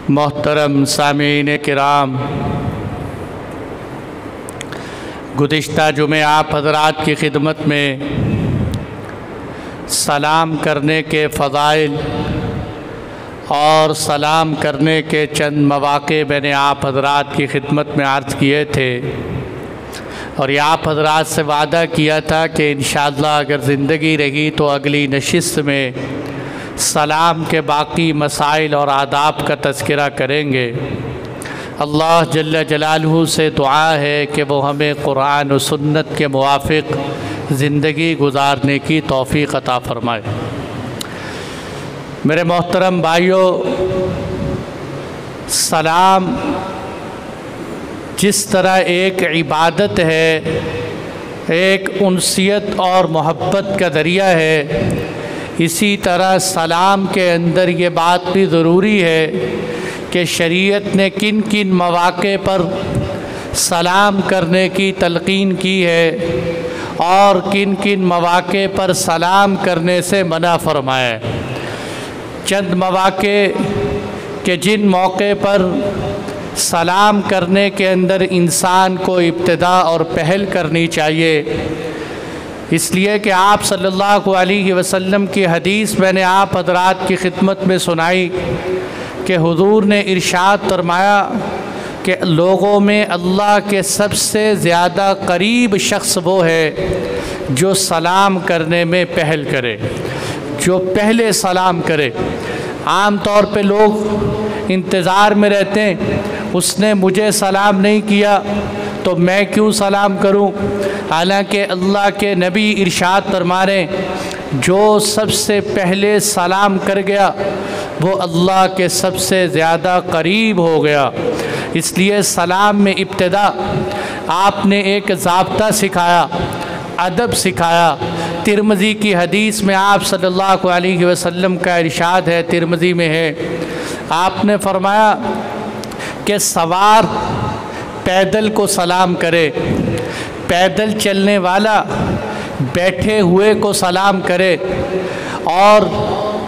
محترم سامعین کرام، گزشتہ جمعے آپ حضرات کی خدمت میں سلام کرنے کے فضائل اور سلام کرنے کے چند مواقع میں نے آپ حضرات کی خدمت میں عرض کیے تھے، اور یہ آپ حضرات سے وعدہ کیا تھا کہ انشاءاللہ اگر زندگی رہی تو اگلی نشست میں سلام کے باقی مسائل اور آداب کا تذکرہ کریں گے۔ اللہ جل جلالہ سے دعا ہے کہ وہ ہمیں قرآن و سنت کے موافق زندگی گزارنے کی توفیق عطا فرمائے۔ میرے محترم بھائیوں، سلام جس طرح ایک عبادت ہے، ایک انسیت اور محبت کا ذریعہ ہے، اسی طرح سلام کے اندر یہ بات بھی ضروری ہے کہ شریعت نے کن کن مواقع پر سلام کرنے کی تلقین کی ہے اور کن کن مواقع پر سلام کرنے سے منع فرمایا ہے۔ چند مواقع کہ جن موقع پر سلام کرنے کے اندر انسان کو ابتدا اور پہل کرنی چاہیے، اس لیے کہ آپ صلی اللہ علیہ وسلم کی حدیث میں نے آپ حضرات کی خدمت میں سنائی کہ حضور نے ارشاد فرمایا کہ لوگوں میں اللہ کے سب سے زیادہ قریب شخص وہ ہے جو سلام کرنے میں پہل کرے، جو پہلے سلام کرے۔ عام طور پہ لوگ انتظار میں رہتے ہیں، اس نے مجھے سلام نہیں کیا تو میں کیوں سلام کروں، حالانکہ اللہ کے نبی ارشاد فرما رہے ہیں جو سب سے پہلے سلام کر گیا وہ اللہ کے سب سے زیادہ قریب ہو گیا۔ اس لیے سلام میں ابتدا آپ نے ایک ضابطہ سکھایا، ادب سکھایا۔ ترمذی کی حدیث میں آپ صلی اللہ علیہ وسلم کا ارشاد ہے، ترمذی میں ہے، آپ نے فرمایا کہ سوار پیدل کو سلام کرے، پیدل چلنے والا بیٹھے ہوئے کو سلام کرے، اور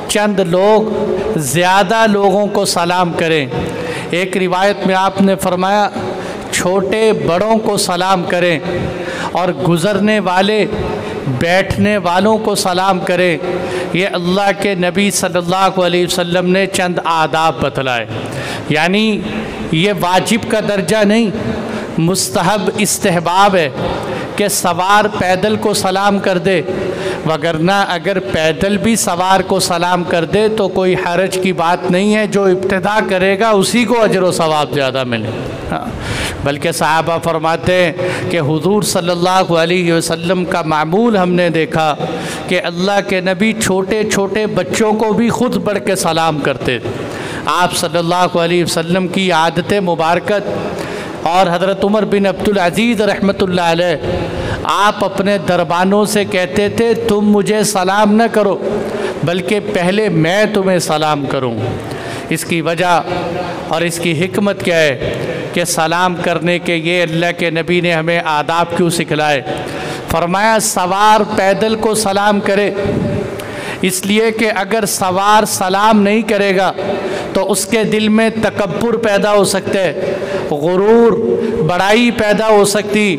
چند لوگ زیادہ لوگوں کو سلام کریں۔ ایک روایت میں آپ نے فرمایا چھوٹے بڑوں کو سلام کریں اور گزرنے والے بیٹھنے والوں کو سلام کریں۔ یہ اللہ کے نبی صلی اللہ علیہ وسلم نے چند آداب بتلائے، یعنی یہ واجب کا درجہ نہیں، مستحب استحباب ہے کہ سوار پیدل کو سلام کر دے، وگرنہ اگر پیدل بھی سوار کو سلام کر دے تو کوئی حرج کی بات نہیں ہے، جو ابتدا کرے گا اسی کو اجر و ثواب زیادہ ملے۔ بلکہ صحابہ فرماتے ہیں کہ حضور صلی اللہ علیہ وسلم کا معمول ہم نے دیکھا کہ اللہ کے نبی چھوٹے چھوٹے بچوں کو بھی خود بڑھ کے سلام کرتے تھے۔ آپ صلی اللہ علیہ وسلم کی عادت مبارکت، اور حضرت عمر بن عبدالعزیز رحمۃ اللہ علیہ آپ اپنے دربانوں سے کہتے تھے تم مجھے سلام نہ کرو بلکہ پہلے میں تمہیں سلام کروں۔ اس کی وجہ اور اس کی حکمت کیا ہے کہ سلام کرنے کے یہ اللہ کے نبی نے ہمیں آداب کیوں سکھلائے؟ فرمایا سوار پیدل کو سلام کرے، اس لیے کہ اگر سوار سلام نہیں کرے گا تو اس کے دل میں تکبر پیدا ہو سکتا ہے، غرور، بڑائی پیدا ہو سکتی۔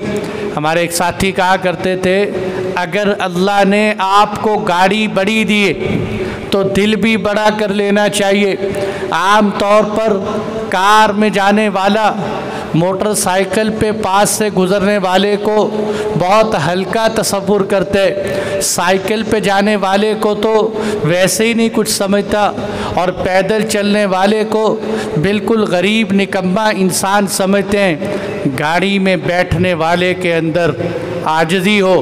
ہمارے ایک ساتھی کہا کرتے تھے اگر اللہ نے آپ کو گاڑی بڑی دی تو دل بھی بڑا کر لینا چاہیے۔ عام طور پر کار میں جانے والا موٹر سائیکل پہ پاس سے گزرنے والے کو بہت ہلکا تصور کرتے، سائیکل پہ جانے والے کو تو ویسے ہی نہیں کچھ سمجھتا، اور پیدل چلنے والے کو بالکل غریب نکما انسان سمجھتے ہیں۔ گاڑی میں بیٹھنے والے کے اندر عاجزی ہو،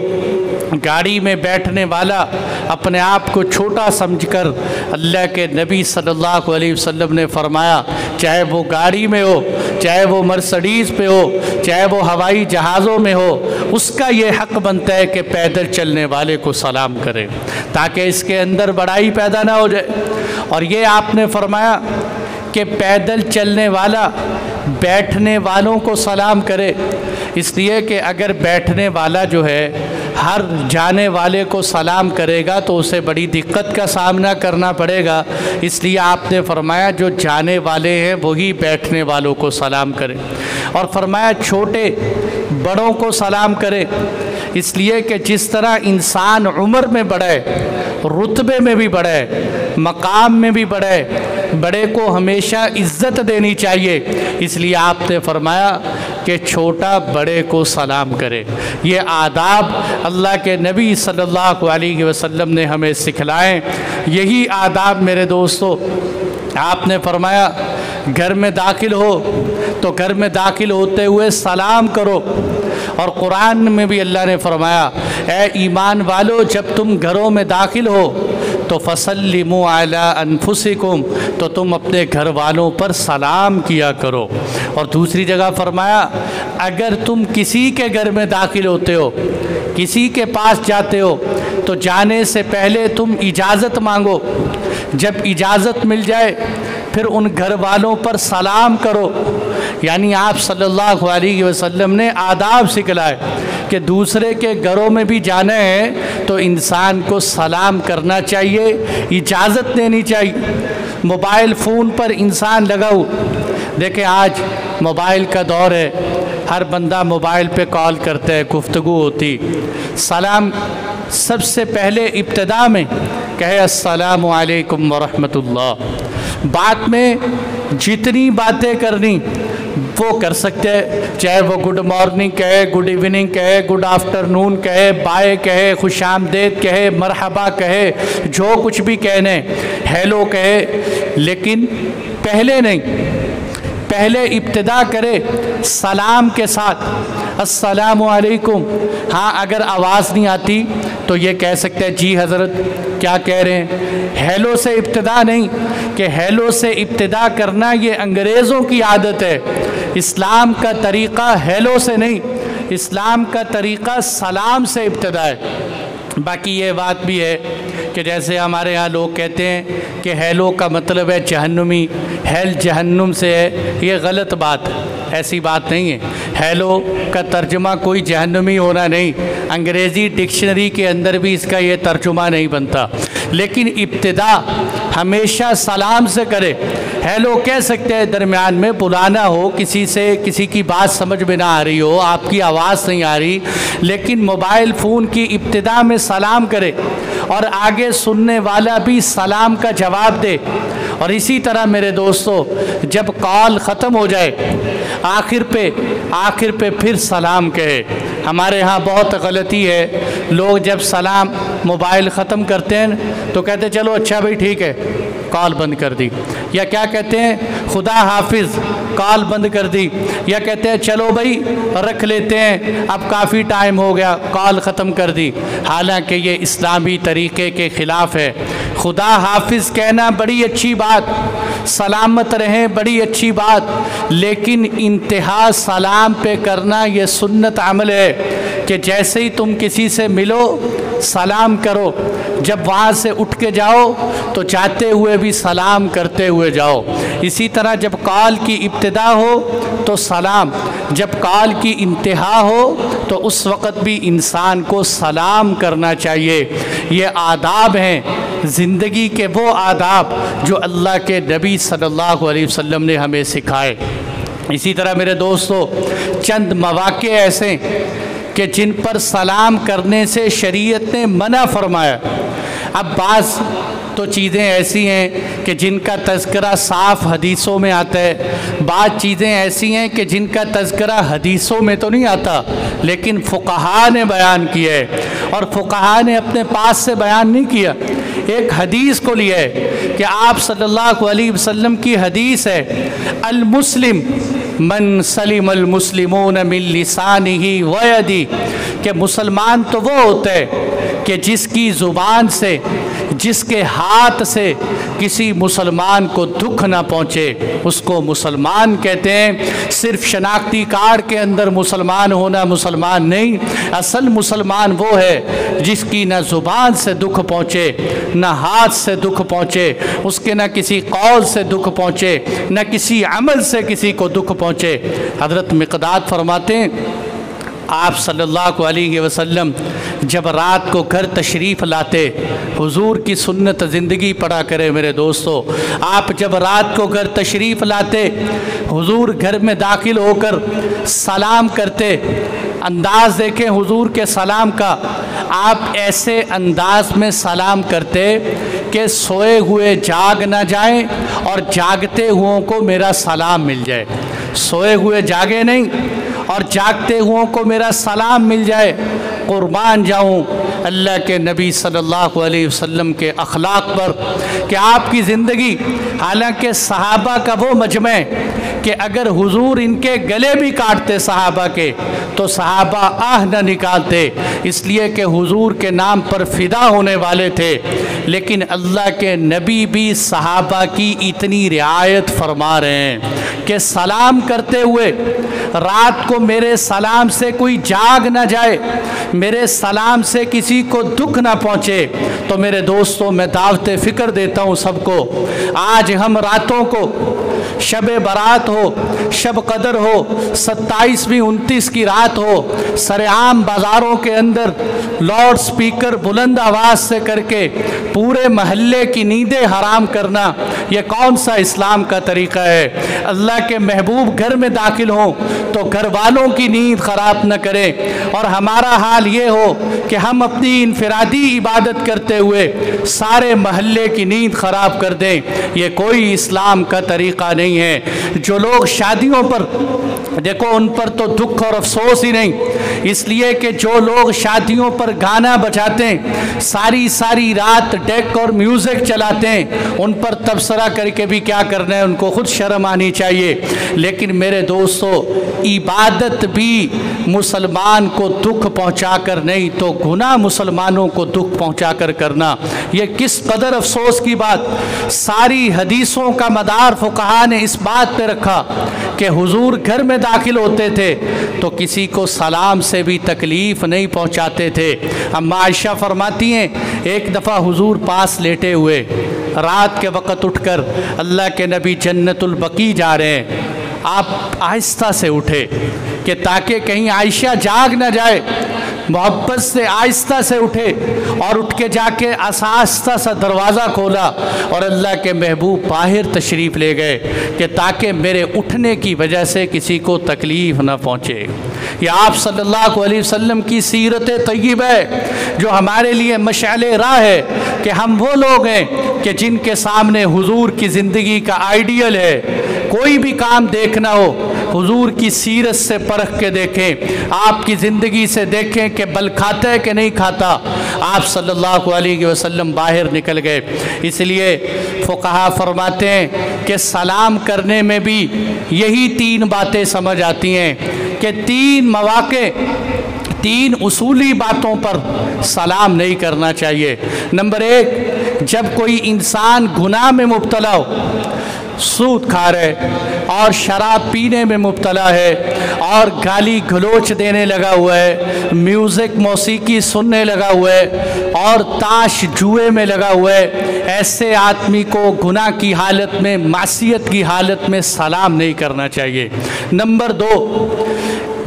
گاڑی میں بیٹھنے والا اپنے آپ کو چھوٹا سمجھ کر، اللہ کے نبی صلی اللہ علیہ وسلم نے فرمایا چاہے وہ گاڑی میں ہو، چاہے وہ مرسڈیز پہ ہو، چاہے وہ ہوائی جہازوں میں ہو، اس کا یہ حق بنتا ہے کہ پیدل چلنے والے کو سلام کرے تاکہ اس کے اندر بڑائی پیدا نہ ہو جائے۔ اور یہ آپ نے فرمایا کہ پیدل چلنے والا بیٹھنے والوں کو سلام کرے، اس لیے کہ اگر بیٹھنے والا جو ہے ہر جانے والے کو سلام کرے گا تو اسے بڑی دقت کا سامنا کرنا پڑے گا، اس لیے آپ نے فرمایا جو جانے والے ہیں وہی بیٹھنے والوں کو سلام کرے، اور فرمایا چھوٹے بڑوں کو سلام کرے، اس لیے کہ جس طرح انسان عمر میں بڑھے، رتبے میں بھی بڑھے، مقام میں بھی بڑھے، بڑے کو ہمیشہ عزت دینی چاہیے، اس لیے آپ نے فرمایا کہ چھوٹا بڑے کو سلام کرے۔ یہ آداب اللہ کے نبی صلی اللہ علیہ وسلم نے ہمیں سکھلائے۔ یہی آداب میرے دوستو، آپ نے فرمایا گھر میں داخل ہو تو گھر میں داخل ہوتے ہوئے سلام کرو، اور قرآن میں بھی اللہ نے فرمایا اے ایمان والو جب تم گھروں میں داخل ہو تو فَسَلِّمُوا عَلَىٰ أَنفُسِكُمْ، تو تم اپنے گھر والوں پر سلام کیا کرو۔ اور دوسری جگہ فرمایا اگر تم کسی کے گھر میں داخل ہوتے ہو، کسی کے پاس جاتے ہو تو جانے سے پہلے تم اجازت مانگو، جب اجازت مل جائے پھر ان گھر والوں پر سلام کرو۔ یعنی آپ صلی اللہ علیہ وسلم نے آداب سکھلائے کہ دوسرے کے گھروں میں بھی جانا ہے تو انسان کو سلام کرنا چاہیے، اجازت دینی چاہیے۔ موبائل فون پر انسان لگاؤ، دیکھیں آج موبائل کا دور ہے، ہر بندہ موبائل پہ کال کرتا ہے، گفتگو ہوتی، سلام سب سے پہلے ابتدا میں کہے السلام علیکم ورحمۃ اللہ، بعد میں جتنی باتیں کرنی وہ کر سکتے ہیں، چاہے وہ گڈ مارننگ کہے، گڈ ایوننگ کہے، گڈ آفٹرنون کہے، بائے کہے، خوش آمدید کہے، مرحبا کہے، جو کچھ بھی کہنے، ہیلو کہے، لیکن پہلے نہیں، پہلے ابتدا کرے سلام کے ساتھ السلام علیکم۔ ہاں اگر آواز نہیں آتی تو یہ کہہ سکتے ہیں جی حضرت کیا کہہ رہے ہیں، ہیلو سے ابتدا نہیں، کہ ہیلو سے ابتدا کرنا یہ انگریزوں کی عادت ہے، اسلام کا طریقہ ہیلو سے نہیں، اسلام کا طریقہ سلام سے ابتدا ہے۔ باقی یہ بات بھی ہے کہ جیسے ہمارے ہاں لوگ کہتے ہیں کہ ہیلو کا مطلب ہے جہنمی، ہیل جہنم سے ہے، یہ غلط بات ہے، ایسی بات نہیں ہے۔ ہیلو کا ترجمہ کوئی جہنمی ہونا نہیں، انگریزی ڈکشنری کے اندر بھی اس کا یہ ترجمہ نہیں بنتا، لیکن ابتدا ہمیشہ سلام سے کرے۔ ہیلو کہہ سکتے ہیں درمیان میں بلانا ہو، کسی سے کسی کی بات سمجھ میں نہ آ رہی ہو، آپ کی آواز نہیں آ رہی، لیکن موبائل فون کی ابتدا میں سلام کرے اور آگے سننے والا بھی سلام کا جواب دے۔ اور اسی طرح میرے دوستو جب کال ختم ہو جائے آخر پہ پھر سلام کہے۔ ہمارے ہاں بہت غلطی ہے، لوگ جب سلام موبائل ختم کرتے ہیں تو کہتے ہیں چلو اچھا بھائی ٹھیک ہے، کال بند کر دی، یا کیا کہتے ہیں خدا حافظ، کال بند کر دی، یا کہتے ہیں چلو بھائی رکھ لیتے ہیں اب کافی ٹائم ہو گیا، کال ختم کر دی، حالانکہ یہ اسلامی طریقے کے خلاف ہے۔ خدا حافظ کہنا بڑی اچھی بات، سلامت رہیں بڑی اچھی بات، لیکن انتہا سلام پہ کرنا یہ سنت عمل ہے کہ جیسے ہی تم کسی سے ملو سلام کرو، جب وہاں سے اٹھ کے جاؤ تو جاتے ہوئے بھی سلام کرتے ہوئے جاؤ۔ اسی طرح جب کال کی ابتدا ہو تو سلام، جب کال کی انتہا ہو تو اس وقت بھی انسان کو سلام کرنا چاہیے۔ یہ آداب ہیں زندگی کے، وہ آداب جو اللہ کے نبی صلی اللہ علیہ وسلم نے ہمیں سکھائے۔ اسی طرح میرے دوستو چند مواقع ایسے کہ جن پر سلام کرنے سے شریعت نے منع فرمایا۔ اب بعض تو چیزیں ایسی ہیں کہ جن کا تذکرہ صاف حدیثوں میں آتا ہے، بعض چیزیں ایسی ہیں کہ جن کا تذکرہ حدیثوں میں تو نہیں آتا لیکن فقہا نے بیان کیا ہے، اور فقہا نے اپنے پاس سے بیان نہیں کیا، ایک حدیث کو لیا ہے کہ آپ صلی اللہ علیہ وسلم کی حدیث ہے المسلم من سلم المسلمون من لسانہ ویدہ، کہ مسلمان تو وہ ہوتا ہے کہ جس کی زبان سے، جس کے ہاتھ سے کسی مسلمان کو دکھ نہ پہنچے اس کو مسلمان کہتے ہیں۔ صرف شناختی کارڈ کے اندر مسلمان ہونا مسلمان نہیں، اصل مسلمان وہ ہے جس کی نہ زبان سے دکھ پہنچے، نہ ہاتھ سے دکھ پہنچے، اس کے نہ کسی قول سے دکھ پہنچے، نہ کسی عمل سے کسی کو دکھ پہنچے۔ حضرت مقداد فرماتے ہیں آپ صلی اللہ علیہ وسلم جب رات کو گھر تشریف لاتے، حضور کی سنت زندگی پڑھا کرے میرے دوستو، آپ جب رات کو گھر تشریف لاتے، حضور گھر میں داخل ہو کر سلام کرتے، انداز دیکھیں حضور کے سلام کا، آپ ایسے انداز میں سلام کرتے کہ سوئے ہوئے جاگ نہ جائیں اور جاگتے ہوں کو میرا سلام مل جائے، سوئے ہوئے جاگے نہیں اور جاگتے ہوں کو میرا سلام مل جائے۔ قربان جاؤں اللہ کے نبی صلی اللہ علیہ وسلم کے اخلاق پر کہ آپ کی زندگی، حالانکہ صحابہ کا وہ مجمع کہ اگر حضور ان کے گلے بھی کاٹتے صحابہ کے تو صحابہ آہ نہ نکالتے، اس لیے کہ حضور کے نام پر فدا ہونے والے تھے، لیکن اللہ کے نبی بھی صحابہ کی اتنی رعایت فرما رہے ہیں کہ سلام کرتے ہوئے رات کو میرے سلام سے کوئی جاگ نہ جائے، میرے سلام سے کسی کو دکھ نہ پہنچے۔ تو میرے دوستوں میں دعوت فکر دیتا ہوں سب کو، آج ہم راتوں کو شب برات ہو، شب قدر ہو، 27ویں 29 کی رات ہو، سرعام بازاروں کے اندر لاؤڈ سپیکر بلند آواز سے کر کے پورے محلے کی نیندیں حرام کرنا، یہ کون سا اسلام کا طریقہ ہے؟ اللہ کے محبوب گھر میں داخل ہوں تو گھر والوں کی نیند خراب نہ کریں، اور ہمارا حال یہ ہو کہ ہم اپنی انفرادی عبادت کرتے ہوئے سارے محلے کی نیند خراب کر دیں، یہ کوئی اسلام کا طریقہ نہیں ہے۔ جو لوگ شادیوں پر، دیکھو ان پر تو دکھ اور افسوس ہی نہیں، اس لیے کہ جو لوگ شادیوں پر گانا بجاتے ہیں، ساری رات ڈیک اور میوزک چلاتے ہیں، ان پر تبصرہ کر کے بھی کیا کرنا ہے، ان کو خود شرم آنی چاہیے۔ لیکن میرے دوستو، عبادت بھی مسلمان کو دکھ پہنچا کر نہیں تو گناہ مسلمانوں کو دکھ پہنچا کر کرنا، یہ کس قدر افسوس کی بات۔ ساری حدیثوں کا مدار فقہا نے اس بات پہ رکھا کہ حضور گھر میں داخل ہوتے تھے تو کسی کو سلام سے بھی تکلیف نہیں پہنچاتے تھے۔ اما عائشہ فرماتی ہیں ایک دفعہ حضور پاس لیٹے ہوئے، رات کے وقت اٹھ کر اللہ کے نبی جنت البقیع جا رہے ہیں، آپ آہستہ سے اٹھے کہ تاکہ کہیں عائشہ جاگ نہ جائے، محبت سے آہستہ سے اٹھے اور اٹھ کے جا کے آہستہ سا دروازہ کھولا اور اللہ کے محبوب باہر تشریف لے گئے کہ تاکہ میرے اٹھنے کی وجہ سے کسی کو تکلیف نہ پہنچے۔ یہ آپ صلی اللہ علیہ وسلم کی سیرت طیبہ ہے جو ہمارے لیے مشعل راہ ہے کہ ہم وہ لوگ ہیں کہ جن کے سامنے حضور کی زندگی کا آئیڈیل ہے۔ کوئی بھی کام دیکھنا ہو حضور کی سیرت سے پرکھ کے دیکھیں، آپ کی زندگی سے دیکھیں کہ بل کھاتا ہے کہ نہیں کھاتا۔ آپ صلی اللہ علیہ وسلم باہر نکل گئے، اس لیے فقہا فرماتے ہیں کہ سلام کرنے میں بھی یہی 3 باتیں سمجھ آتی ہیں کہ 3 مواقع، 3 اصولی باتوں پر سلام نہیں کرنا چاہیے۔ نمبر 1، جب کوئی انسان گناہ میں مبتلا ہو، سود کھا رہے اور شراب پینے میں مبتلا ہے اور گالی گلوچ دینے لگا ہوا ہے، میوزک موسیقی سننے لگا ہوا ہے اور تاش جوئے میں لگا ہوا ہے، ایسے آدمی کو گناہ کی حالت میں، معصیت کی حالت میں سلام نہیں کرنا چاہیے۔ نمبر 2،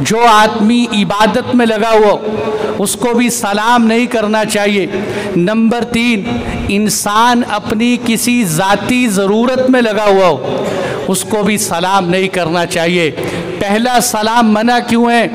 جو آدمی عبادت میں لگا ہوا اس کو بھی سلام نہیں کرنا چاہیے۔ نمبر 3، انسان اپنی کسی ذاتی ضرورت میں لگا ہوا ہو اس کو بھی سلام نہیں کرنا چاہیے۔ پہلا سلام منع کیوں ہے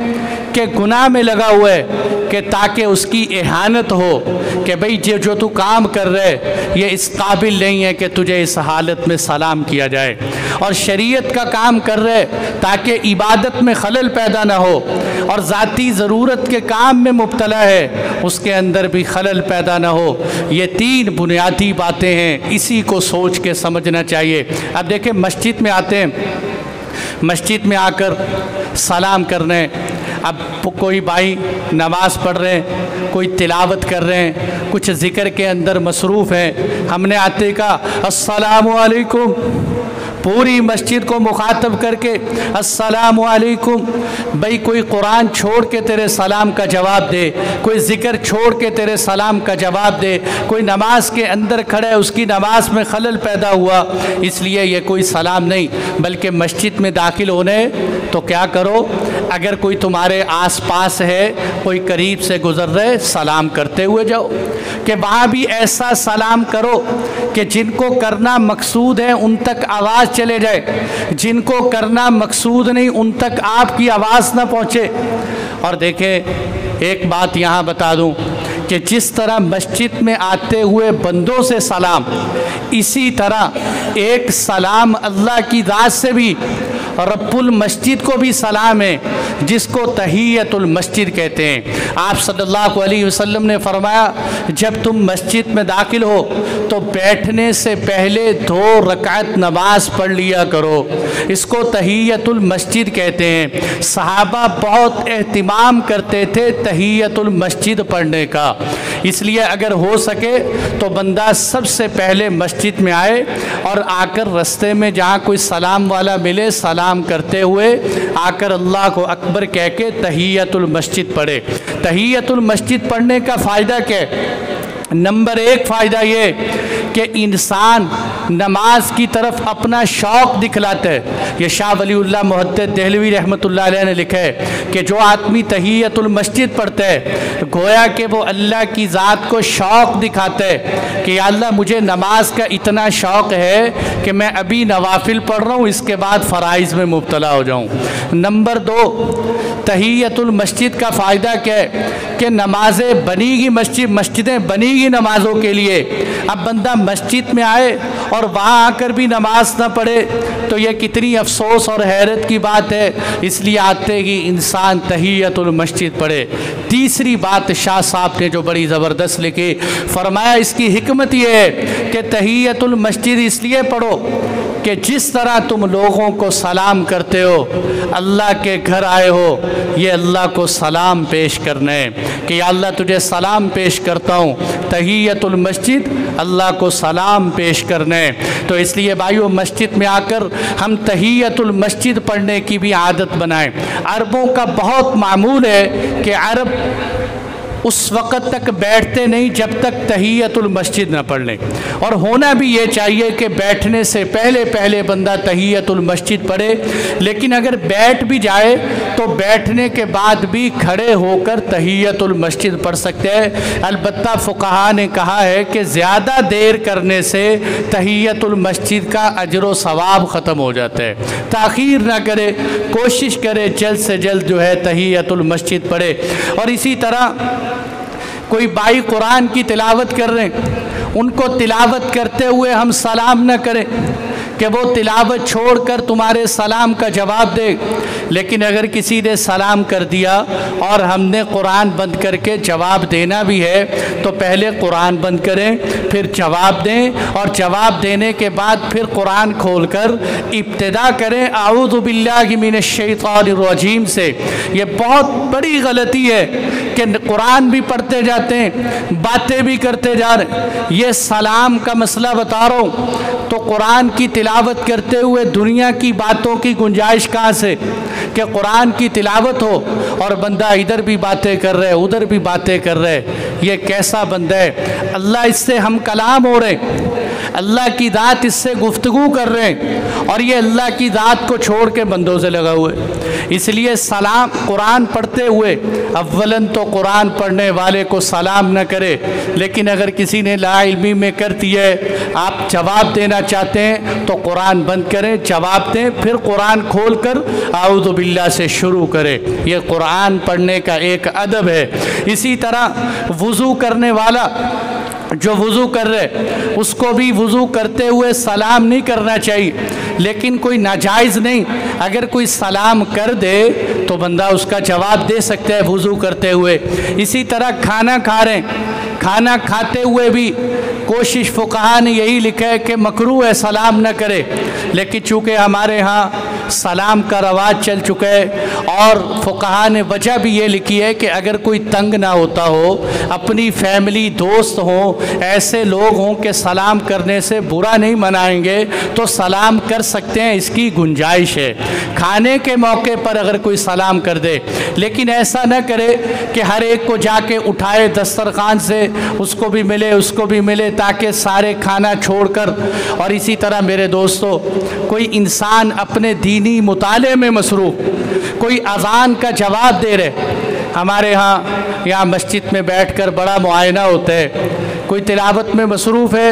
کہ گناہ میں لگا ہوا ہے کہ تاکہ اس کی اہانت ہو کہ بھئی جو تو کام کر رہے یہ اس قابل نہیں ہے کہ تجھے اس حالت میں سلام کیا جائے، اور شریعت کا کام کر رہے تاکہ عبادت میں خلل پیدا نہ ہو، اور ذاتی ضرورت کے کام میں مبتلا ہے اس کے اندر بھی خلل پیدا نہ ہو۔ یہ 3 بنیادی باتیں ہیں، اسی کو سوچ کے سمجھنا چاہیے۔ اب دیکھیں مسجد میں آتے ہیں، مسجد میں آ کر سلام کرنے، اب کوئی بھائی نماز پڑھ رہے ہیں، کوئی تلاوت کر رہے ہیں، کچھ ذکر کے اندر مصروف ہیں، ہم نے آتے کہا السلام علیکم، پوری مسجد کو مخاطب کر کے السلام علیکم۔ بھئی کوئی قرآن چھوڑ کے تیرے سلام کا جواب دے، کوئی ذکر چھوڑ کے تیرے سلام کا جواب دے، کوئی نماز کے اندر کھڑا ہے اس کی نماز میں خلل پیدا ہوا، اس لیے یہ کوئی سلام نہیں، بلکہ مسجد میں داخل ہونے تو کیا کرو، اگر کوئی تمہارے تمہارے آس پاس ہے کوئی قریب سے گزر رہے سلام کرتے ہوئے جاؤ، کہ وہاں بھی ایسا سلام کرو کہ جن کو کرنا مقصود ہے ان تک آواز چلے جائے، جن کو کرنا مقصود نہیں ان تک آپ کی آواز نہ پہنچے۔ اور دیکھیں ایک بات یہاں بتا دوں کہ جس طرح مسجد میں آتے ہوئے بندوں سے سلام، اسی طرح ایک سلام اللہ کی ذات سے بھی رب المسجد کو بھی سلام ہے، جس کو تحیت المسجد کہتے ہیں۔ آپ صلی اللہ علیہ وسلم نے فرمایا جب تم مسجد میں داخل ہو تو بیٹھنے سے پہلے 2 رکعت نماز پڑھ لیا کرو، اس کو تحیت المسجد کہتے ہیں۔ صحابہ بہت اہتمام کرتے تھے تحیت المسجد پڑھنے کا، اس لیے اگر ہو سکے تو بندہ سب سے پہلے مسجد میں آئے اور آ کر رستے میں جہاں کوئی سلام والا ملے سلام کرتے ہوئے آ کر اللہ کو اکبر کہہ کے تحیت المسجد پڑھے۔ تحیت المسجد پڑھنے کا فائدہ کیا ہے؟ نمبر 1 فائدہ یہ کہ انسان نماز کی طرف اپنا شوق دکھلاتا ہے۔ یہ شاہ ولی اللہ محدث دہلوی رحمۃ اللہ علیہ نے لکھا ہے کہ جو آدمی تحیت المسجد پڑھتا ہے گویا کہ وہ اللہ کی ذات کو شوق دکھاتا ہے کہ یا اللہ مجھے نماز کا اتنا شوق ہے کہ میں ابھی نوافل پڑھ رہا ہوں، اس کے بعد فرائض میں مبتلا ہو جاؤں۔ نمبر 2 تحیت المسجد کا فائدہ کیا ہے کہ نمازیں بنی گی، مسجدیں بنی گی نمازوں کے لیے۔ اب بندہ مسجد میں آئے اور وہاں آ کر بھی نماز نہ پڑھے تو یہ کتنی افسوس اور حیرت کی بات ہے، اس لیے آتے ہی انسان تحیت المسجد پڑھے۔ تیسری بات شاہ صاحب نے جو بڑی زبردست لکھی، فرمایا اس کی حکمت یہ ہے کہ تحیت المسجد اس لیے پڑھو کہ جس طرح تم لوگوں کو سلام کرتے ہو اللہ کے گھر آئے ہو، یہ اللہ کو سلام پیش کرنا ہے کہ یا اللہ تجھے سلام پیش کرتا ہوں۔ تحیت المسجد اللہ کو سلام پیش کرنا ہے، تو اس لیے بھائیو مسجد میں آ کر ہم تحیت المسجد پڑھنے کی بھی عادت بنائیں۔ عربوں کا بہت معمول ہے کہ عرب اس وقت تک بیٹھتے نہیں جب تک تحیت المسجد نہ پڑھ لیں، اور ہونا بھی یہ چاہیے کہ بیٹھنے سے پہلے بندہ تحیت المسجد پڑھے، لیکن اگر بیٹھ بھی جائے تو بیٹھنے کے بعد بھی کھڑے ہو کر تحیت المسجد پڑھ سکتے ہیں۔ البتہ فقہا نے کہا ہے کہ زیادہ دیر کرنے سے تحیت المسجد کا اجر و ثواب ختم ہو جاتا ہے۔ تاخیر نہ کرے، کوشش کرے جلد سے جلد جو ہے تحیت المسجد پڑھے۔ اور اسی طرح کوئی بھائی قرآن کی تلاوت کر رہے ہیں، ان کو تلاوت کرتے ہوئے ہم سلام نہ کریں کہ وہ تلاوت چھوڑ کر تمہارے سلام کا جواب دے، لیکن اگر کسی نے سلام کر دیا اور ہم نے قرآن بند کر کے جواب دینا بھی ہے تو پہلے قرآن بند کریں پھر جواب دیں، اور جواب دینے کے بعد پھر قرآن کھول کر ابتدا کریں اعوذ باللہ من الشیطان الرجیم سے۔ یہ بہت بڑی غلطی ہے کہ قرآن بھی پڑھتے جاتے ہیں باتیں بھی کرتے جا رہے ہیں۔ یہ سلام کا مسئلہ بتا رہا ہوں، تو قرآن کی تلاوت کرتے ہوئے دنیا کی باتوں کی گنجائش کہاں سے کہ قرآن کی تلاوت ہو اور بندہ ادھر بھی باتیں کر رہے ادھر بھی باتیں کر رہے؟ یہ کیسا بندہ ہے؟ اللہ اس سے ہم کلام ہو رہے ہیں، اللہ کی ذات اس سے گفتگو کر رہے ہیں، اور یہ اللہ کی ذات کو چھوڑ کے بندوں سے لگا ہوئے۔ اس لیے سلام قرآن پڑھتے ہوئے اولاً تو قرآن پڑھنے والے کو سلام نہ کرے، لیکن اگر کسی نے لا علمی میں کر دی ہے، آپ جواب دینا چاہتے ہیں تو قرآن بند کریں، جواب دیں، پھر قرآن کھول کر اعوذ باللہ سے شروع کرے۔ یہ قرآن پڑھنے کا ایک ادب ہے۔ اسی طرح وضو کرنے والا جو وضو کر رہے اس کو بھی وضو کرتے ہوئے سلام نہیں کرنا چاہیے، لیکن کوئی ناجائز نہیں، اگر کوئی سلام کر دے تو بندہ اس کا جواب دے سکتا ہے وضو کرتے ہوئے۔ اسی طرح کھانا کھا رہے ہیں، کھانا کھاتے ہوئے بھی کوشش فقہا نے یہی لکھا ہے کہ مکروہ ہے سلام نہ کرے، لیکن چونکہ ہمارے ہاں سلام کا رواج چل چکا ہے، اور فقہا نے وجہ بھی یہ لکھی ہے کہ اگر کوئی تنگ نہ ہوتا ہو، اپنی فیملی دوست ہوں، ایسے لوگ ہوں کہ سلام کرنے سے برا نہیں منائیں گے تو سلام کر سکتے ہیں، اس کی گنجائش ہے۔ کھانے کے موقع پر اگر کوئی سلام کر دے، لیکن ایسا نہ کرے کہ ہر ایک کو جا کے اٹھائے دسترخوان سے، اس کو بھی ملے اس کو بھی ملے، تاکہ سارے کھانا چھوڑ کر۔ اور اسی طرح میرے دوستو، کوئی انسان اپنے دینی مطالعے میں مصروف، کوئی اذان کا جواب دے رہے، ہمارے یہاں مسجد میں بیٹھ کر بڑا معائنہ ہوتا ہے، کوئی تلاوت میں مصروف ہے،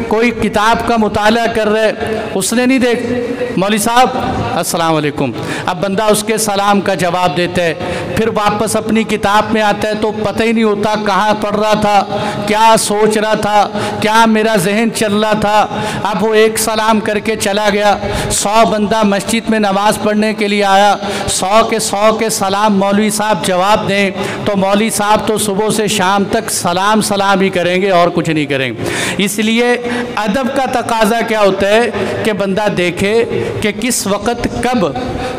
کوئی کتاب کا مطالعہ کر رہے، اس نے نہیں دیکھ مولوی صاحب السلام علیکم، اب بندہ اس کے سلام کا جواب دیتا ہے، پھر واپس اپنی کتاب میں آتا ہے تو پتہ ہی نہیں ہوتا کہاں پڑھ رہا تھا، کیا سوچ رہا تھا، کیا میرا ذہن چل رہا تھا، اب وہ ایک سلام کر کے چلا گیا۔ 100 بندہ مسجد میں نماز پڑھنے کے لیے آیا، 100 کے سلام مولوی صاحب جواب دیں تو مولوی صاحب تو صبح سے شام تک سلام ہی کریں گے اور کچھ نہیں کریں گے۔ اس لیے ادب کا تقاضا کیا ہوتا ہے کہ بندہ دیکھے کہ کس وقت کب،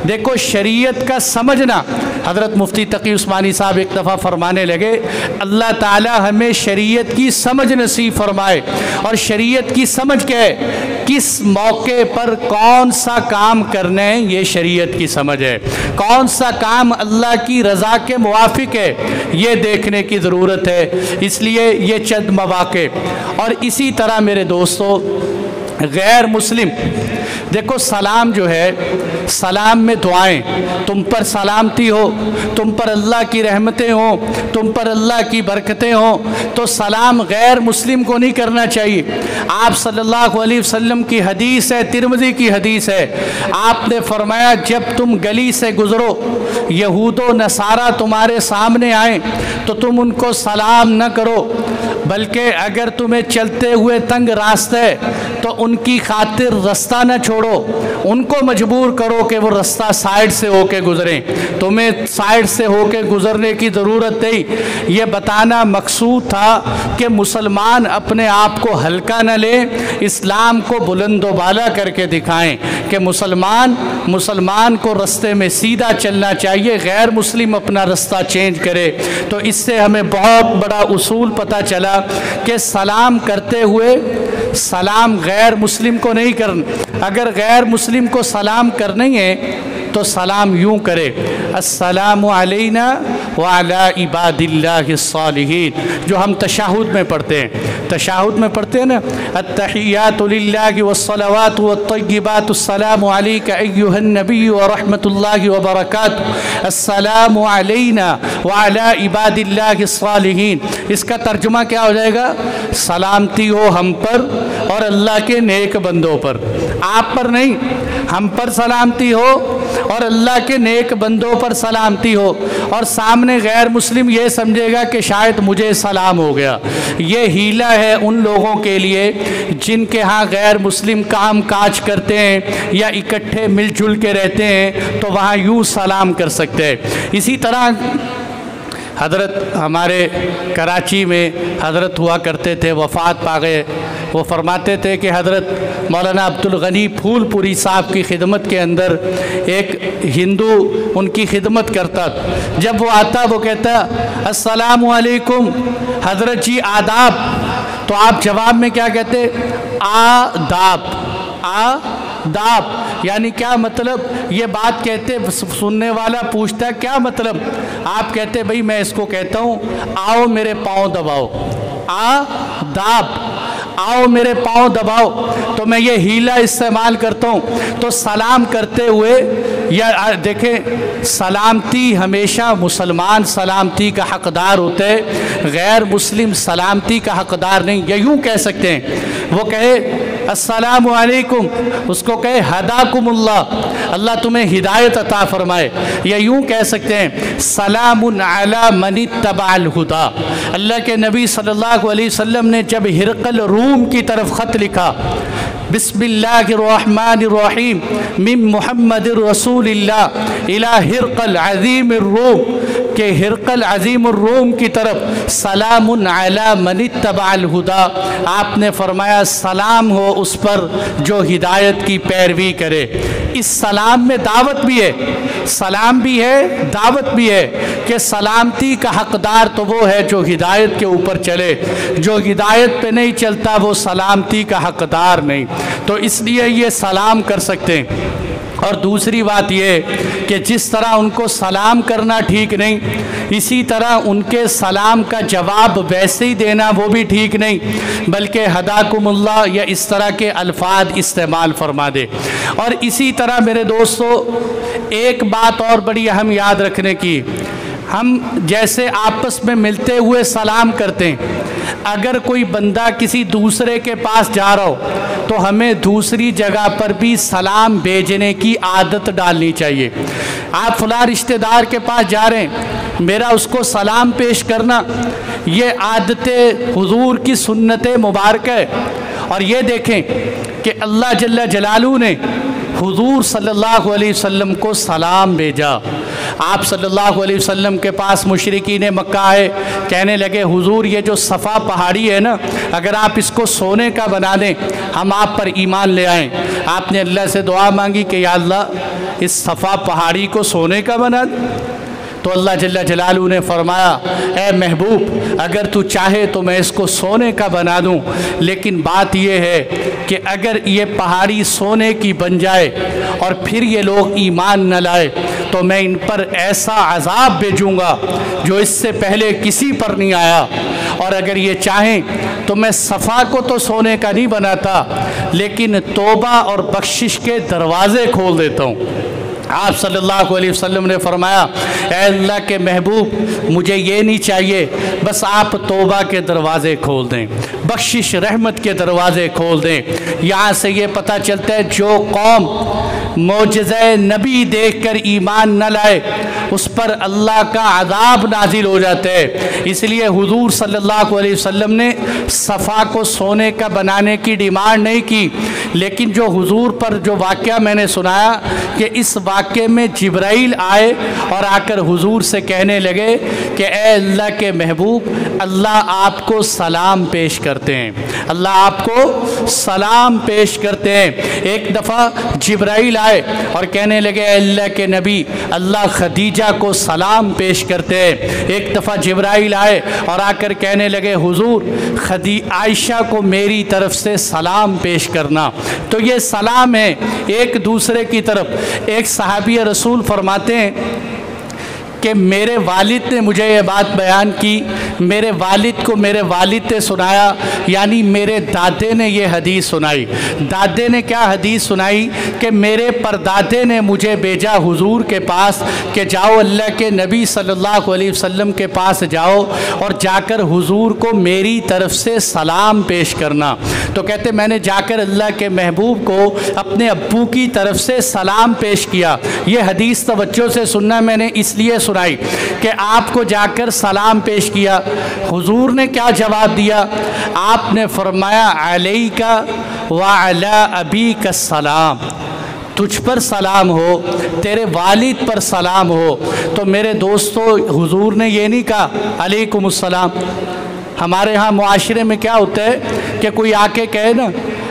دیکھو شریعت کا سمجھنا، حضرت مفتی تقی عثمانی صاحب ایک دفعہ فرمانے لگے اللہ تعالی ہمیں شریعت کی سمجھ نصیب فرمائے، اور شریعت کی سمجھ کیا ہے، کس موقع پر کون سا کام کرنا ہے یہ شریعت کی سمجھ ہے، کون سا کام اللہ کی رضا کے موافق ہے یہ دیکھنے کی ضرورت ہے۔ اس لیے یہ چند مواقع، اور اسی طرح میرے دوستو غیر مسلم، دیکھو سلام جو ہے، سلام میں دعائیں، تم پر سلامتی ہو، تم پر اللہ کی رحمتیں ہوں، تم پر اللہ کی برکتیں ہوں، تو سلام غیر مسلم کو نہیں کرنا چاہیے۔ آپ صلی اللہ علیہ وسلم کی حدیث ہے، ترمذی کی حدیث ہے، آپ نے فرمایا جب تم گلی سے گزرو، یہود و نصارہ تمہارے سامنے آئیں تو تم ان کو سلام نہ کرو، بلکہ اگر تمہیں چلتے ہوئے تنگ راستہ ہے تو ان کی خاطر رستہ نہ چھوڑو، ان کو مجبور کرو کہ وہ رستہ سائیڈ سے ہو کے گزریں، تمہیں سائیڈ سے ہو کے گزرنے کی ضرورت نہیں۔ یہ بتانا مقصود تھا کہ مسلمان اپنے آپ کو ہلکا نہ لیں، اسلام کو بلند و بالا کر کے دکھائیں کہ مسلمان کو رستے میں سیدھا چلنا چاہیے، غیر مسلم اپنا رستہ چینج کرے۔ تو اس سے ہمیں بہت بڑا اصول پتہ چلا کہ سلام کرتے ہوئے سلام غیر مسلم کو نہیں کرنا، اگر غیر مسلم کو سلام کرنا ہی ہے تو سلام یوں کرے، السلام علینا وعلی عباد اللہ الصالحین، جو ہم تشہد میں پڑھتے ہیں نا، التحیات للہ والصلوات والطیبات السلام علیک ایہا النبی ورحمۃ اللہ وبرکاتہ، السلام علینا وعلی عباد اللہ الصالحین۔ اس کا ترجمہ کیا ہو جائے گا؟ سلامتی ہو ہم پر اور اللہ کے نیک بندوں پر، آپ پر نہیں، ہم پر سلامتی ہو اور اللہ کے نیک بندوں پر سلامتی ہو۔ اور سامنے غیر مسلم یہ سمجھے گا کہ شاید مجھے سلام ہو گیا۔ یہ ہیلہ ہے ان لوگوں کے لیے جن کے ہاں غیر مسلم کام کاج کرتے ہیں یا اکٹھے مل جل کے رہتے ہیں تو وہاں یوں سلام کر سکتے ہیں۔ اسی طرح حضرت ہمارے کراچی میں حضرت ہوا کرتے تھے، وفات پا گئے، وہ فرماتے تھے کہ حضرت مولانا عبدالغنی پھول پوری صاحب کی خدمت کے اندر ایک ہندو ان کی خدمت کرتا، جب وہ آتا وہ کہتا السلام علیکم حضرت جی آداب، تو آپ جواب میں کیا کہتے؟ آداب، آداب، یعنی کیا مطلب؟ یہ بات کہتے سننے والا پوچھتا ہے کیا مطلب؟ آپ کہتے بھئی میں اس کو کہتا ہوں آؤ میرے پاؤں دباؤ، آداب، آؤ میرے پاؤں دباؤ، تو میں یہ ہیلہ استعمال کرتا ہوں۔ تو سلام کرتے ہوئے یا دیکھیں سلامتی ہمیشہ مسلمان سلامتی کا حقدار ہوتے ہیں، غیر مسلم سلامتی کا حقدار نہیں۔ یا یوں کہہ سکتے ہیں، وہ کہے السلام علیکم، اس کو کہے ہداکم اللہ، اللہ تمہیں ہدایت عطا فرمائے۔ یا یوں کہہ سکتے ہیں سلام علی من اتبع الہدا، اللہ کے نبی صلی اللہ علیہ وسلم نے جب ہرقل روم کی طرف خط لکھا، بسم اللہ الرحمن الرحیم من محمد رسول اللہ الی ہرقل عظیم الروم، کہ ہرقل عظیم الروم کی طرف سلام علی من اتبع الہدا، آپ نے فرمایا سلام ہو اس پر جو ہدایت کی پیروی کرے۔ اس سلام میں دعوت بھی ہے، سلام بھی ہے، دعوت بھی ہے کہ سلامتی کا حقدار تو وہ ہے جو ہدایت کے اوپر چلے، جو ہدایت پہ نہیں چلتا وہ سلامتی کا حقدار نہیں۔ تو اس لیے یہ سلام کر سکتے ہیں۔ اور دوسری بات یہ کہ جس طرح ان کو سلام کرنا ٹھیک نہیں، اسی طرح ان کے سلام کا جواب ویسے ہی دینا وہ بھی ٹھیک نہیں، بلکہ ہداکم اللہ یا اس طرح کے الفاظ استعمال فرما دے۔ اور اسی طرح میرے دوستو ایک بات اور بڑی اہم یاد رکھنے کی، ہم جیسے آپس میں ملتے ہوئے سلام کرتے ہیں، اگر کوئی بندہ کسی دوسرے کے پاس جا رہا ہو تو ہمیں دوسری جگہ پر بھی سلام بھیجنے کی عادت ڈالنی چاہیے۔ آپ فلاں رشتہ دار کے پاس جا رہے ہیں، میرا اس کو سلام پیش کرنا یہ عادت حضور کی سنت مبارکہ ہے۔ اور یہ دیکھیں کہ اللہ جل جلالہ نے حضور صلی اللہ علیہ وسلم کو سلام بھیجا۔ آپ صلی اللہ علیہ وسلم کے پاس مشرکین مکہ آئے، کہنے لگے حضور یہ جو صفا پہاڑی ہے نا، اگر آپ اس کو سونے کا بنا دیں ہم آپ پر ایمان لے آئیں۔ آپ نے اللہ سے دعا مانگی کہ یا اللہ اس صفا پہاڑی کو سونے کا بنا دیں۔ تو اللہ جل جلالہ نے فرمایا اے محبوب اگر تو چاہے تو میں اس کو سونے کا بنا دوں، لیکن بات یہ ہے کہ اگر یہ پہاڑی سونے کی بن جائے اور پھر یہ لوگ ایمان نہ لائے تو میں ان پر ایسا عذاب بھیجوں گا جو اس سے پہلے کسی پر نہیں آیا۔ اور اگر یہ چاہیں تو میں صفا کو تو سونے کا نہیں بناتا، لیکن توبہ اور بخشش کے دروازے کھول دیتا ہوں۔ آپ صلی اللہ علیہ وسلم نے فرمایا اے اللہ کے محبوب مجھے یہ نہیں چاہیے، بس آپ توبہ کے دروازے کھول دیں، بخشش رحمت کے دروازے کھول دیں۔ یہاں سے یہ پتہ چلتا ہے جو قوم معجزہ نبی دیکھ کر ایمان نہ لائے اس پر اللہ کا عذاب نازل ہو جاتا ہے۔ اس لیے حضور صلی اللہ علیہ وسلم نے صفا کو سونے کا بنانے کی ڈیمانڈ نہیں کی، لیکن جو حضور پر جو واقعہ میں نے سنایا کہ اس واقعے میں جبرائیل آئے اور آ کر حضور سے کہنے لگے کہ اے اللہ کے محبوب اللہ آپ کو سلام پیش کرتے ہیں، اللہ آپ کو سلام پیش کرتے ہیں۔ ایک دفعہ جبرائیل آئے اور کہنے لگے اے اللہ کے نبی اللہ خدیجہ کو سلام پیش کرتے ہیں۔ ایک دفعہ جبرائیل آئے اور آ کر کہنے لگے حضور عائشہ کو میری طرف سے سلام پیش کرنا۔ تو یہ سلام ہے ایک دوسرے کی طرف۔ ایک صحابی رسول فرماتے ہیں کہ میرے والد نے مجھے یہ بات بیان کی، میرے والد کو میرے والد نے سنایا، یعنی میرے دادے نے یہ حدیث سنائی۔ دادے نے کیا حدیث سنائی کہ میرے پردادے نے مجھے بھیجا حضور کے پاس کہ جاؤ اللہ کے نبی صلی اللہ علیہ وسلم کے پاس جاؤ اور جا کر حضور کو میری طرف سے سلام پیش کرنا۔ تو کہتے میں نے جا کر اللہ کے محبوب کو اپنے ابو کی طرف سے سلام پیش کیا۔ یہ حدیث توجہ سے سننا میں نے اس لیے سنائی کہ آپ کو جا کر سلام پیش کیا، حضور نے کیا جواب دیا؟ آپ نے فرمایا علیکا وعلی ابیک السلام، تجھ پر سلام ہو، تیرے والد پر سلام ہو۔ تو میرے دوستو حضور نے یہ نہیں کہا علیکم السلام۔ ہمارے ہاں معاشرے میں کیا ہوتا ہے کہ کوئی آ کے کہے نا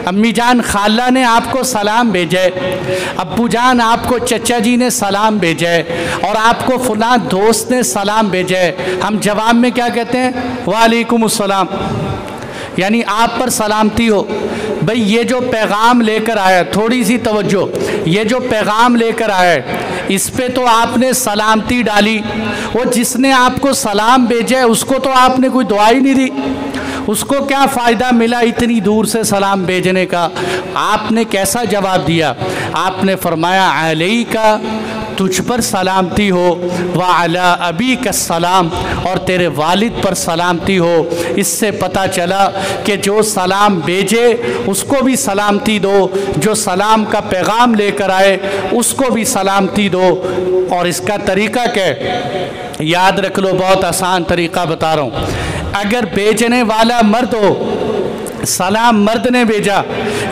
امی جان خالہ نے آپ کو سلام بھیجا ہے، ابو جان آپ کو چچا جی نے سلام بھیجا ہے، اور آپ کو فلاں دوست نے سلام بھیجا ہے، ہم جواب میں کیا کہتے ہیں؟ وعلیکم السلام، یعنی آپ پر سلامتی ہو۔ بھئی یہ جو پیغام لے کر آیا، تھوڑی سی توجہ، یہ جو پیغام لے کر آیا اس پہ تو آپ نے سلامتی ڈالی، وہ جس نے آپ کو سلام بھیجا ہے اس کو تو آپ نے کوئی دعا ہی نہیں دی، اس کو کیا فائدہ ملا اتنی دور سے سلام بھیجنے کا؟ آپ نے کیسا جواب دیا؟ آپ نے فرمایا علیکا، تجھ پر سلامتی ہو، وعلی ابیک السلام، اور تیرے والد پر سلامتی ہو۔ اس سے پتہ چلا کہ جو سلام بھیجے اس کو بھی سلامتی دو، جو سلام کا پیغام لے کر آئے اس کو بھی سلامتی دو۔ اور اس کا طریقہ کیا ہے؟ یاد رکھ لو، بہت آسان طریقہ بتا رہا ہوں۔ اگر بھیجنے والا مرد ہو، سلام مرد نے بھیجا،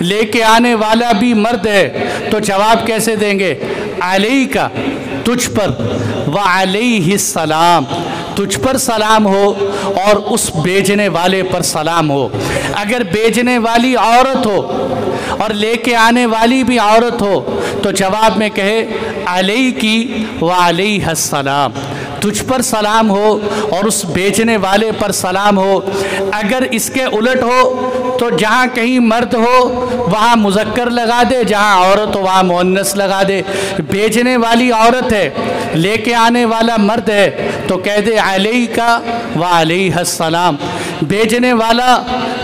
لے کے آنے والا بھی مرد ہے، تو جواب کیسے دیں گے؟ علیکا، تجھ پر، وعلیہ السلام، تجھ پر سلام ہو اور اس بھیجنے والے پر سلام ہو۔ اگر بھیجنے والی عورت ہو اور لے کے آنے والی بھی عورت ہو تو جواب میں کہے علیکی وعلیہ السلام، تجھ پر سلام ہو اور اس بھیجنے والے پر سلام ہو۔ اگر اس کے الٹ ہو تو جہاں کہیں مرد ہو وہاں مذکر لگا دے، جہاں عورت ہو وہاں مؤنث لگا دے۔ بھیجنے والی عورت ہے، لے کے آنے والا مرد ہے، تو کہہ دے علیکا وعلیہ السلام۔ بھیجنے والا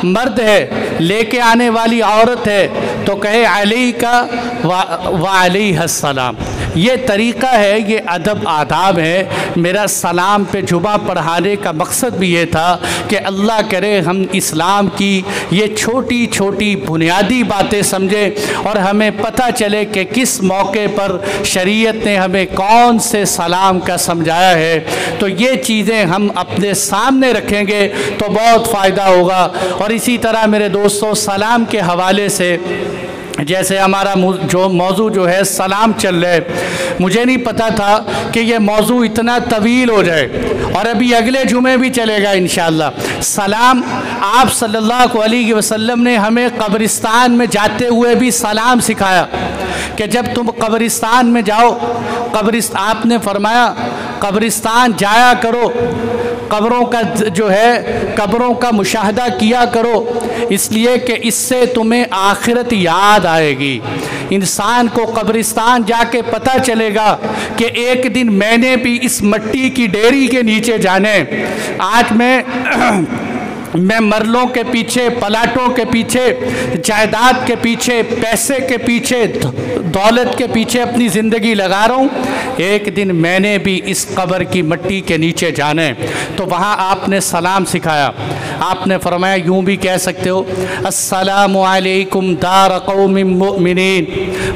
مرد ہے، لے کے آنے والی عورت ہے، تو کہے علیکا و علیہ السلام۔ یہ طریقہ ہے، یہ ادب آداب ہے۔ میرا سلام پہ جمعہ پڑھانے کا مقصد بھی یہ تھا کہ اللہ کرے ہم اسلام کی یہ چھوٹی چھوٹی بنیادی باتیں سمجھیں اور ہمیں پتہ چلے کہ کس موقع پر شریعت نے ہمیں کون سے سلام کا سمجھایا ہے۔ تو یہ چیزیں ہم اپنے سامنے رکھیں گے تو بہت فائدہ ہوگا۔ اور اسی طرح میرے دوستوں، سلام کے حوالے سے جیسے ہمارا جو موضوع جو ہے سلام چل رہا ہے، مجھے نہیں پتا تھا کہ یہ موضوع اتنا طویل ہو جائے، اور ابھی اگلے جمعے بھی چلے گا انشاءاللہ۔ سلام، آپ صلی اللہ علیہ وسلم نے ہمیں قبرستان میں جاتے ہوئے بھی سلام سکھایا کہ جب تم قبرستان میں جاؤ، آپ نے فرمایا قبرستان جایا کرو، قبروں کا جو ہے قبروں کا مشاہدہ کیا کرو، اس لیے کہ اس سے تمہیں آخرت یاد آئے گی۔ انسان کو قبرستان جا کے پتہ چلے گا کہ ایک دن میں نے بھی اس مٹی کی ڈیری کے نیچے جانے، آج میں مرلوں کے پیچھے، پلاٹوں کے پیچھے، جائیداد کے پیچھے، پیسے کے پیچھے، دولت کے پیچھے اپنی زندگی لگا رہا ہوں، ایک دن میں نے بھی اس قبر کی مٹی کے نیچے جانے۔ تو وہاں آپ نے سلام سکھایا، آپ نے فرمایا یوں بھی کہہ سکتے ہو، السلام علیکم دار قوم مؤمنین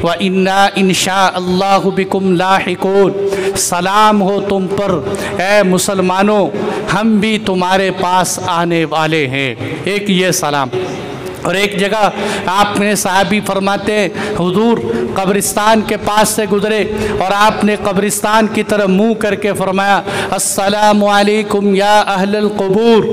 وَإِنَّا إِن شَاءَ اللَّهُ بِكُمْ لاحقون۔ سلام ہو تم پر اے مسلمانوں، ہم بھی تمہارے پاس آنے والے ہیں۔ ایک یہ سلام۔ اور ایک جگہ آپ نے صحابی فرماتے ہیں حضور قبرستان کے پاس سے گزرے اور آپ نے قبرستان کی طرف منہ کر کے فرمایا السلام علیکم یا اہل القبور،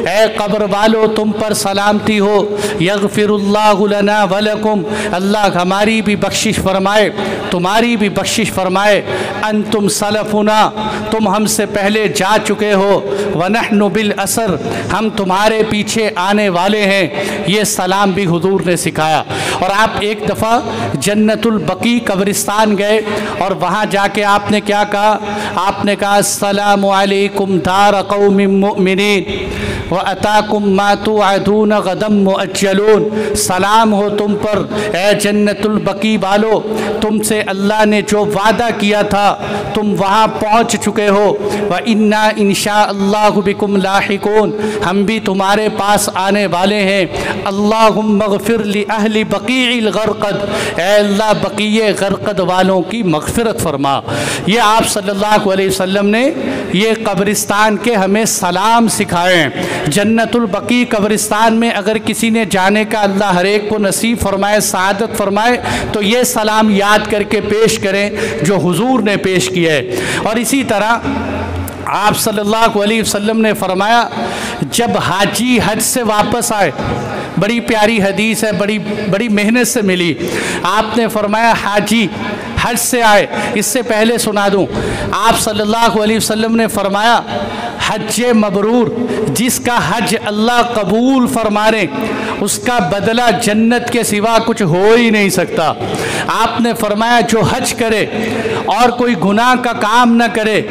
اے قبر والو تم پر سلامتی ہو، یغفر اللہ لنا ولکم، اللہ ہماری بھی بخشش فرمائے تمہاری بھی بخشش فرمائے، انتم سلفنا، تم ہم سے پہلے جا چکے ہو، ونحن بالاثر، ہم تمہارے پیچھے آنے والے ہیں۔ یہ سلام بھی حضور نے سکھایا۔ اور آپ ایک دفعہ جنت البقیع قبرستان گئے اور وہاں جا کے آپ نے کیا کہا؟ آپ نے کہا السلام علیکم دار قوم مؤمنین وَأَتَاكُمْ مَا تُوعَدُونَ غَدًا مُؤَجَّلُونَ، سلام ہو تم پر اے جنت البقیع والو، تم سے اللہ نے جو وعدہ کیا تھا تم وہاں پہنچ چکے ہو، وَإِنَّا إِن شَاءَ اللَّهُ بِكُمْ لاحقون، ہم بھی تمہارے پاس آنے والے ہیں۔ اللہم اغفر لأہل بقیع الغرقد، اے اللہ بقیع غرقد والوں کی مغفرت فرما۔ یہ آپ صلی اللہ علیہ وسلم نے یہ قبرستان کے ہمیں سلام سکھائے ہیں۔ جنت البقیع قبرستان میں اگر کسی نے جانے کا اللہ ہر ایک کو نصیب فرمائے، سعادت فرمائے، تو یہ سلام یاد کر کے پیش کریں جو حضور نے پیش کیا ہے۔ اور اسی طرح آپ صلی اللہ علیہ وسلم نے فرمایا جب حاجی حج سے واپس آئے، بڑی پیاری حدیث ہے، بڑی محنت سے ملی، آپ نے فرمایا حاجی حج سے آئے، اس سے پہلے سنا دوں، آپ صلی اللہ علیہ وسلم نے فرمایا حج مبرور، جس کا حج اللہ قبول فرمائے اس کا بدلہ جنت کے سوا کچھ ہو ہی نہیں سکتا۔ آپ نے فرمایا جو حج کرے اور کوئی گناہ کا کام نہ کرے،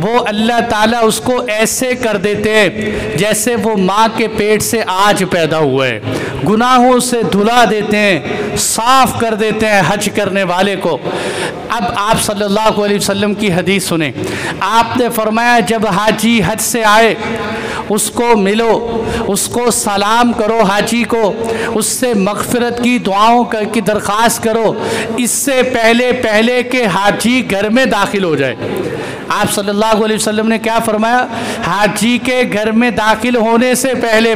وہ اللہ تعالیٰ اس کو ایسے کر دیتے ہیں جیسے وہ ماں کے پیٹ سے آج پیدا ہوئے، گناہوں سے دھلا دیتے ہیں، صاف کر دیتے ہیں حج کرنے والے کو۔ اب آپ صلی اللہ علیہ وسلم کی حدیث سنیں، آپ نے فرمایا جب حاجی حج سے آئے اس کو ملو، اس کو سلام کرو، حاجی کو اس سے مغفرت کی دعاؤں کی درخواست کرو، اس سے پہلے کہ حاجی گھر میں داخل ہو جائے۔ آپ صلی اللہ علیہ وسلم نے کیا فرمایا؟ حاجی کے گھر میں داخل ہونے سے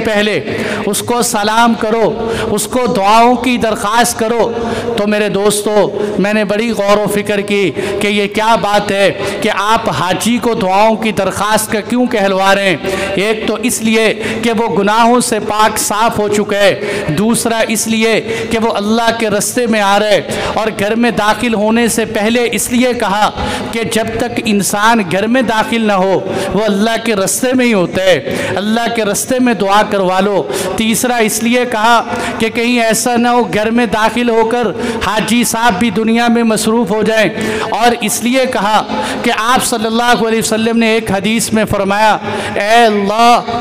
پہلے اس کو سلام کرو، اس کو دعاؤں کی درخواست کرو۔ تو میرے دوستو، میں نے بڑی غور و فکر کی کہ یہ کیا بات ہے کہ آپ حاجی کو دعاؤں کی درخواست کا کیوں کہلوا رہے ہیں؟ ایک تو اس لیے کہ وہ گناہوں سے پاک صاف ہو چکے ہیں، دوسرا اس لیے کہ وہ اللہ کے رستے میں آ رہے، اور گھر میں داخل ہونے سے پہلے اس لیے کہا کہ جب تک انسان گھر میں داخل نہ ہو وہ اللہ کے رستے میں ہی ہوتا ہے، اللہ کے رستے میں دعا کروا لو۔ تیسرا اس لیے کہا کہ کہیں ایسا نہ ہو گھر میں داخل ہو کر حاجی صاحب بھی دنیا میں مصروف ہو جائیں، اور اس لیے کہا کہ آپ صلی اللہ علیہ وسلم نے ایک حدیث میں فرمایا اے اللہ